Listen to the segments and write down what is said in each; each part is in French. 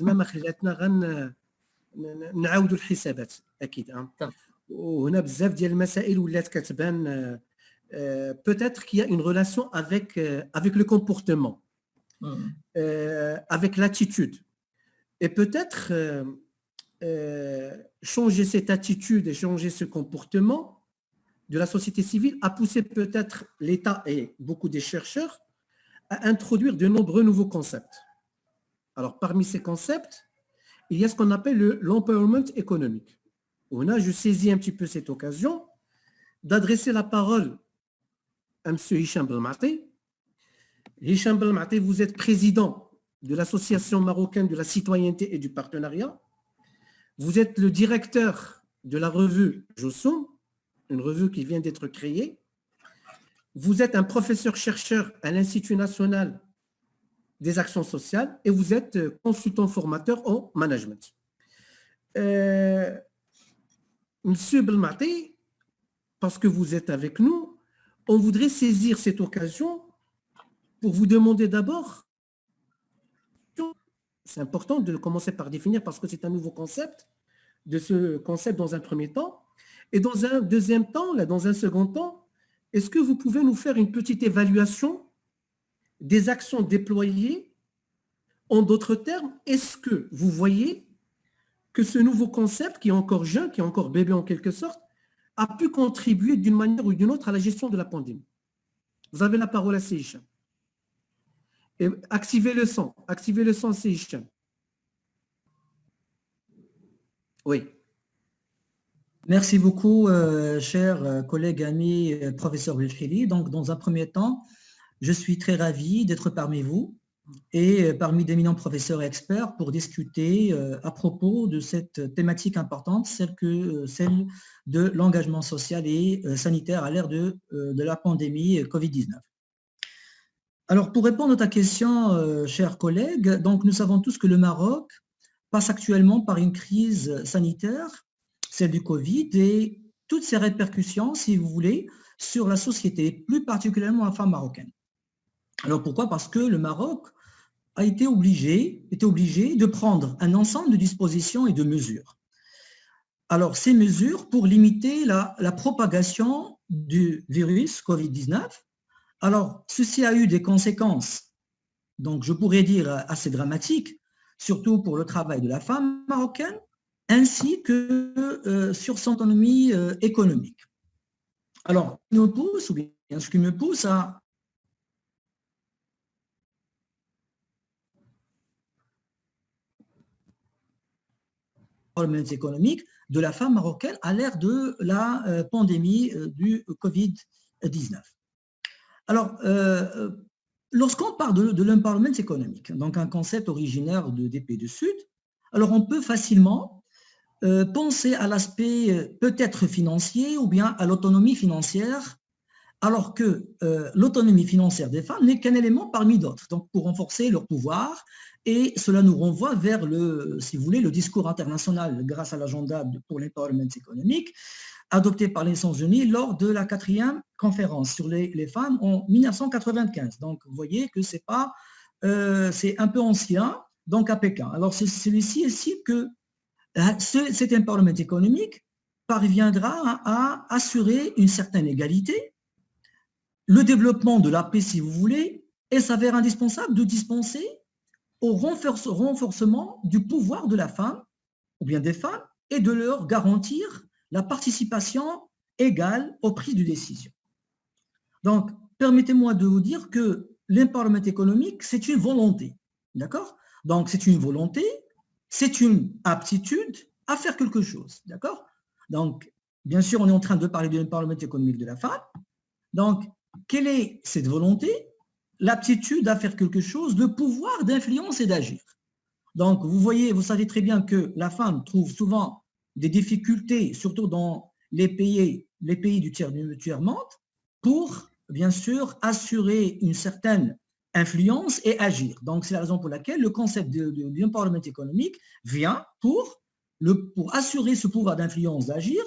ما خلاتنا نعاودوا الحسابات اكيد. وهنا بزاف ديال المسائل ولات كتبان. Peut-être qu'il y a une relation avec le comportement, avec l'attitude. Et peut-être changer cette attitude et changer ce comportement de la société civile a poussé peut-être l'État et beaucoup des chercheurs à introduire de nombreux nouveaux concepts. Alors, parmi ces concepts, il y a ce qu'on appelle l'empowerment économique. Là, je saisis un petit peu cette occasion d'adresser la parole à M. Hicham Belmati. Hicham Belmati, vous êtes président de l'Association marocaine de la citoyenneté et du partenariat. Vous êtes le directeur de la revue Jossum, une revue qui vient d'être créée. Vous êtes un professeur-chercheur à l'Institut national des actions sociales et vous êtes consultant formateur en management. Monsieur Belmati, parce que vous êtes avec nous, on voudrait saisir cette occasion pour vous demander d'abord, c'est important de commencer par définir parce que c'est un nouveau concept, de ce concept dans un premier temps, et dans un deuxième temps, là, dans un second temps, est-ce que vous pouvez nous faire une petite évaluation des actions déployées? En d'autres termes, est-ce que vous voyez que ce nouveau concept, qui est encore jeune, qui est encore bébé en quelque sorte, a pu contribuer d'une manière ou d'une autre à la gestion de la pandémie? Vous avez la parole à Hicham. Et activez le son, c'est Hicham. Oui. Merci beaucoup, cher collègue, ami, professeur Belkhili. Donc, dans un premier temps, je suis très ravi d'être parmi vous et parmi d'éminents professeurs et experts pour discuter à propos de cette thématique importante, celle de l'engagement social et sanitaire à l'ère de la pandémie Covid-19. Alors, pour répondre à ta question, cher collègue, donc nous savons tous que le Maroc passe actuellement par une crise sanitaire, celle du Covid, et toutes ses répercussions, si vous voulez, sur la société, plus particulièrement la femme marocaine. Alors pourquoi? Parce que le Maroc a été obligé de prendre un ensemble de dispositions et de mesures. Alors ces mesures pour limiter la propagation du virus Covid-19. Alors ceci a eu des conséquences, donc je pourrais dire assez dramatiques, surtout pour le travail de la femme marocaine, ainsi que sur son autonomie économique. Alors, ce qui me pousse à problèmes économiques de la femme marocaine à l'ère de la pandémie du Covid-19. Alors, lorsqu'on parle de l'empowerment économique, donc un concept originaire des pays du Sud, alors on peut facilement penser à l'aspect peut-être financier ou bien à l'autonomie financière, alors que l'autonomie financière des femmes n'est qu'un élément parmi d'autres, donc pour renforcer leur pouvoir, et cela nous renvoie vers si vous voulez, le discours international grâce à l'agenda pour l'empowerment économique adopté par les Nations Unies lors de la 4e conférence sur les femmes en 1995. Donc vous voyez que c'est un peu ancien, donc à Pékin. Alors c'est celui-ci ici que cet empowerment économique parviendra à assurer une certaine égalité, le développement de la paix, si vous voulez, et s'avère indispensable de dispenser au renforcement du pouvoir de la femme, ou bien des femmes, et de leur garantir la participation égale aux prises de décision. Donc, permettez-moi de vous dire que l'empowerment économique, c'est une volonté, d'accord? Donc, c'est une volonté, c'est une aptitude à faire quelque chose, d'accord? Donc, bien sûr, on est en train de parler de l'empowerment économique de la femme. Donc, quelle est cette volonté? L'aptitude à faire quelque chose, le pouvoir d'influence et d'agir. Donc, vous voyez, vous savez très bien que la femme trouve souvent des difficultés, surtout dans les pays du tiers-monde, pour, bien sûr, assurer une certaine influence et agir. Donc, c'est la raison pour laquelle le concept de l'empowerment économique vient pour assurer ce pouvoir d'influence, d'agir,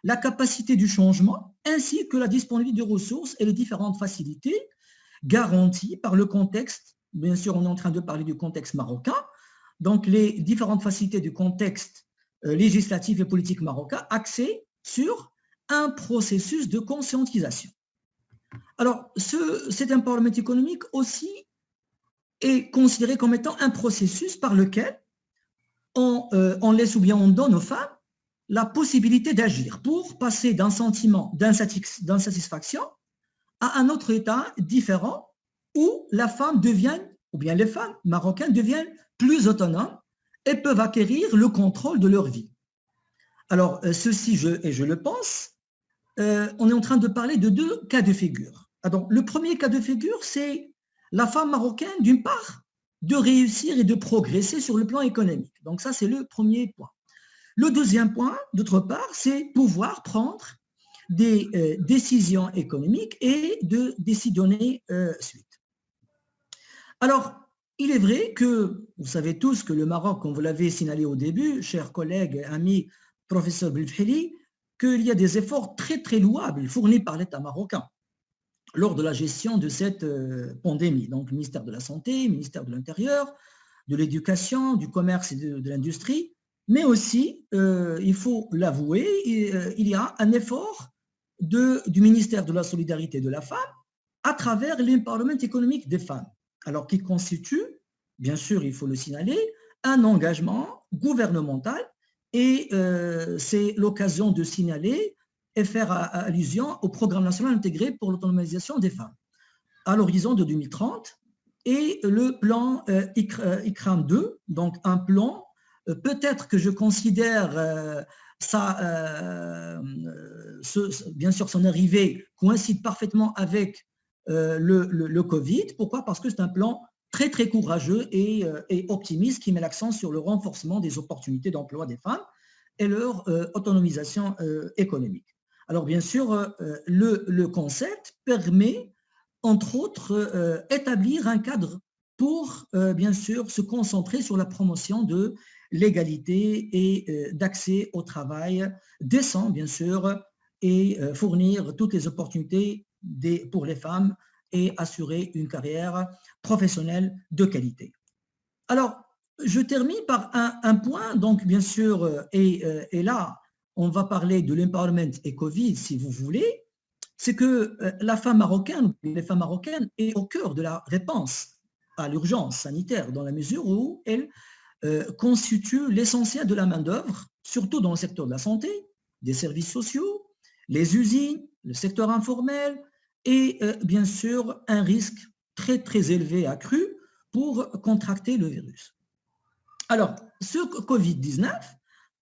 la capacité du changement, ainsi que la disponibilité de ressources et les différentes facilités garanties par le contexte. Bien sûr, on est en train de parler du contexte marocain. donc les différentes facilités du contexte législatif et politique marocain axé sur un processus de conscientisation. Alors, cet empowerment économique aussi est considéré comme étant un processus par lequel on laisse ou bien on donne aux femmes la possibilité d'agir pour passer d'un sentiment d'insatisfaction à un autre état différent où la femme devient, ou bien les femmes marocaines deviennent plus autonomes et peuvent acquérir le contrôle de leur vie. Alors, ceci, je le pense, on est en train de parler de deux cas de figure. Alors, le premier cas de figure, c'est la femme marocaine, d'une part, de réussir et de progresser sur le plan économique. Donc ça, c'est le premier point. Le deuxième point, d'autre part, c'est pouvoir prendre des décisions économiques et de décisionner suite. Alors, il est vrai que, vous savez tous que le Maroc, comme vous l'avez signalé au début, chers collègues, amis, professeur Belfheli, qu'il y a des efforts très très louables fournis par l'État marocain lors de la gestion de cette pandémie. Donc, le ministère de la Santé, le ministère de l'Intérieur, de l'Éducation, du Commerce et de l'Industrie, mais aussi, il faut l'avouer, il y a un effort du ministère de la Solidarité de la Femme à travers l'empowerment économique des femmes, alors qui constitue, bien sûr, il faut le signaler, un engagement gouvernemental et c'est l'occasion de signaler et faire allusion au programme national intégré pour l'autonomisation des femmes à l'horizon de 2030 et le plan ICRAM 2, donc un plan, peut-être que je considère bien sûr son arrivée coïncide parfaitement avec le Covid. Pourquoi? Parce que c'est un plan très très courageux et optimiste qui met l'accent sur le renforcement des opportunités d'emploi des femmes et leur autonomisation économique. Alors bien sûr, le concept permet entre autres établir un cadre pour bien sûr se concentrer sur la promotion de l'égalité et d'accès au travail décent bien sûr et fournir toutes les opportunités pour les femmes et assurer une carrière professionnelle de qualité. Alors, je termine par un point, donc bien sûr, et là, on va parler de l'empowerment et Covid, si vous voulez, c'est que la femme marocaine, les femmes marocaines, est au cœur de la réponse à l'urgence sanitaire, dans la mesure où elle constitue l'essentiel de la main-d'œuvre, surtout dans le secteur de la santé, des services sociaux, les usines, le secteur informel, et bien sûr un risque très très élevé accru pour contracter le virus. Alors, ce Covid-19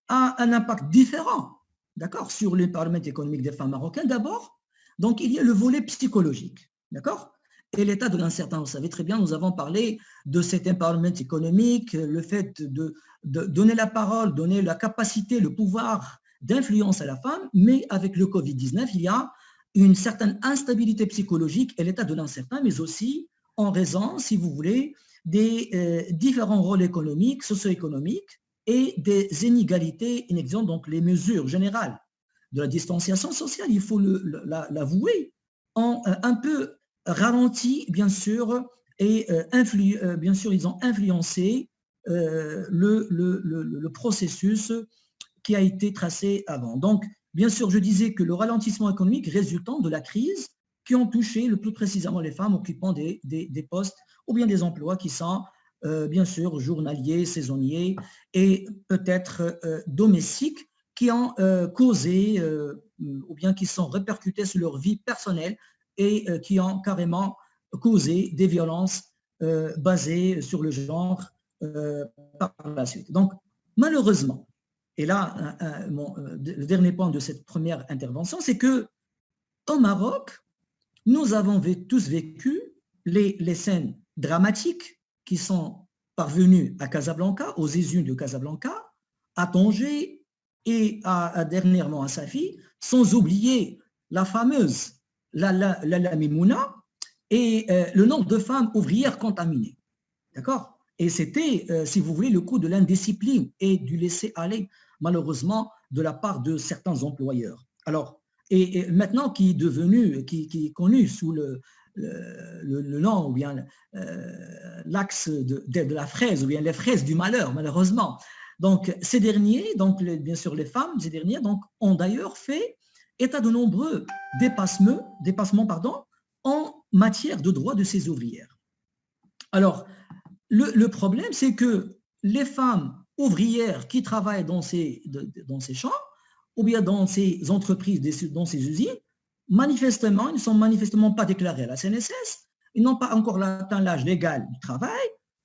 a un impact différent, d'accord, sur l'empowerment économique des femmes marocaines d'abord. Donc, il y a le volet psychologique, d'accord, et l'état de l'incertain. Vous savez très bien, nous avons parlé de cet empowerment économique, le fait de donner la parole, donner la capacité, le pouvoir d'influence à la femme, mais avec le Covid-19, il y a une certaine instabilité psychologique et l'état de l'incertain, mais aussi en raison, si vous voulez, des différents rôles économiques, socio-économiques et des inégalités inexistantes, donc les mesures générales de la distanciation sociale, il faut l'avouer, ont un peu ralenti, bien sûr, et bien sûr, ils ont influencé le processus qui a été tracé avant. Donc, bien sûr, je disais que le ralentissement économique résultant de la crise qui ont touché le plus précisément les femmes occupant des postes ou bien des emplois qui sont, bien sûr, journaliers, saisonniers et peut-être domestiques qui ont causé ou bien qui sont répercutés sur leur vie personnelle et qui ont carrément causé des violences basées sur le genre par la suite. Donc, malheureusement, et là, le dernier point de cette première intervention, c'est qu'au Maroc, nous avons tous vécu les scènes dramatiques qui sont parvenues à Casablanca, aux usines de Casablanca, à Tanger et dernièrement à Safi, sans oublier la fameuse Lala Mimouna et le nombre de femmes ouvrières contaminées. D'accord? Et c'était, si vous voulez, le coup de l'indiscipline et du laisser-aller, malheureusement, de la part de certains employeurs. Alors, et maintenant qui est connu sous le nom ou bien l'axe de la fraise ou bien les fraises du malheur, malheureusement. Donc, ces derniers, donc bien sûr les femmes, ces derniers donc, ont d'ailleurs fait état de nombreux dépassements en matière de droits de ces ouvrières. Alors, le problème, c'est que les femmes ouvrières qui travaillent dans ces champs ou bien dans ces entreprises, dans ces usines, manifestement, ils ne sont manifestement pas déclarés à la CNSS, ils n'ont pas encore atteint l'âge légal du travail,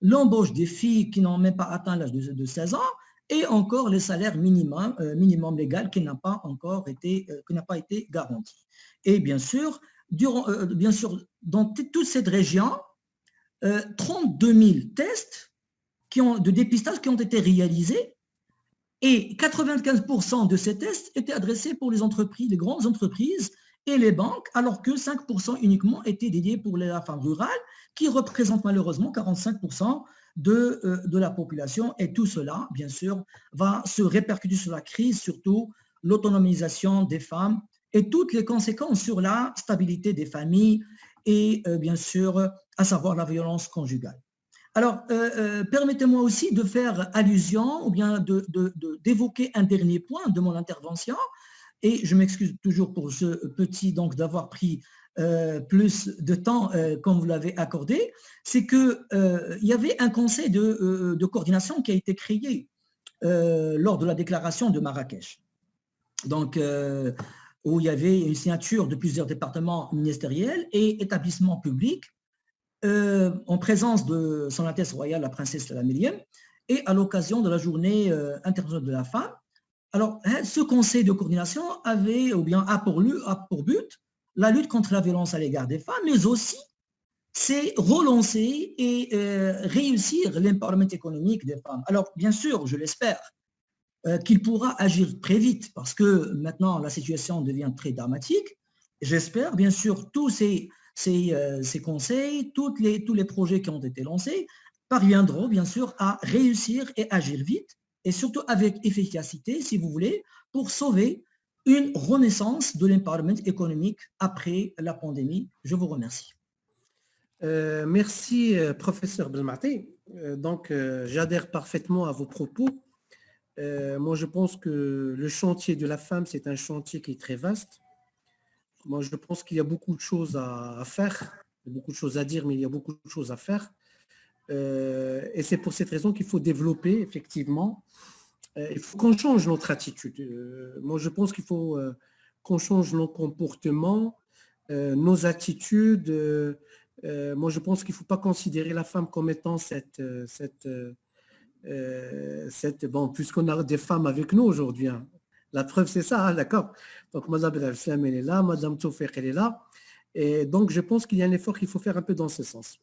l'embauche des filles qui n'ont même pas atteint l'âge de 16 ans, et encore les salaires minimum légal qui n'a pas été garanti. Et bien sûr, dans toute cette région, 32 000 tests de dépistage qui ont été réalisés, et 95% de ces tests étaient adressés pour les entreprises, les grandes entreprises et les banques, alors que 5% uniquement étaient dédiés pour la femme rurale, qui représente malheureusement 45% de la population. Et tout cela, bien sûr, va se répercuter sur la crise, surtout l'autonomisation des femmes et toutes les conséquences sur la stabilité des familles et bien sûr, à savoir la violence conjugale. Alors, permettez-moi aussi de faire allusion ou bien d'évoquer un dernier point de mon intervention, et je m'excuse toujours pour ce petit, donc d'avoir pris plus de temps comme vous l'avez accordé, c'est qu'il y avait un conseil de coordination qui a été créé lors de la déclaration de Marrakech. Donc, où il y avait une signature de plusieurs départements ministériels et établissements publics en présence de Son Altesse Royale, la princesse Lamilienne, et à l'occasion de la journée internationale de la femme. Alors, ce conseil de coordination a pour but la lutte contre la violence à l'égard des femmes, mais aussi c'est relancer et réussir l'empowerment économique des femmes. Alors, bien sûr, je l'espère, qu'il pourra agir très vite parce que maintenant la situation devient très dramatique. J'espère, bien sûr, tous ces conseils, tous les projets qui ont été lancés parviendront, bien sûr, à réussir et agir vite et surtout avec efficacité, si vous voulez, pour sauver une renaissance de l'empowerment économique après la pandémie. Je vous remercie. Merci, professeur Belmarti. Donc, j'adhère parfaitement à vos propos. Moi, je pense que le chantier de la femme, c'est un chantier qui est très vaste. Moi, je pense qu'il y a beaucoup de choses à faire, beaucoup de choses à dire, mais il y a beaucoup de choses à faire. Et c'est pour cette raison qu'il faut développer, effectivement. Il faut qu'on change notre attitude. Moi, je pense qu'il faut qu'on change nos comportements, nos attitudes. Moi, je pense qu'il ne faut pas considérer la femme comme étant bon, puisqu'on a des femmes avec nous aujourd'hui. Hein. La preuve, c'est ça, hein, d'accord. Donc, Madame Abdel-Salam, elle est là, Madame Toufek, elle est là. Et donc, je pense qu'il y a un effort qu'il faut faire un peu dans ce sens.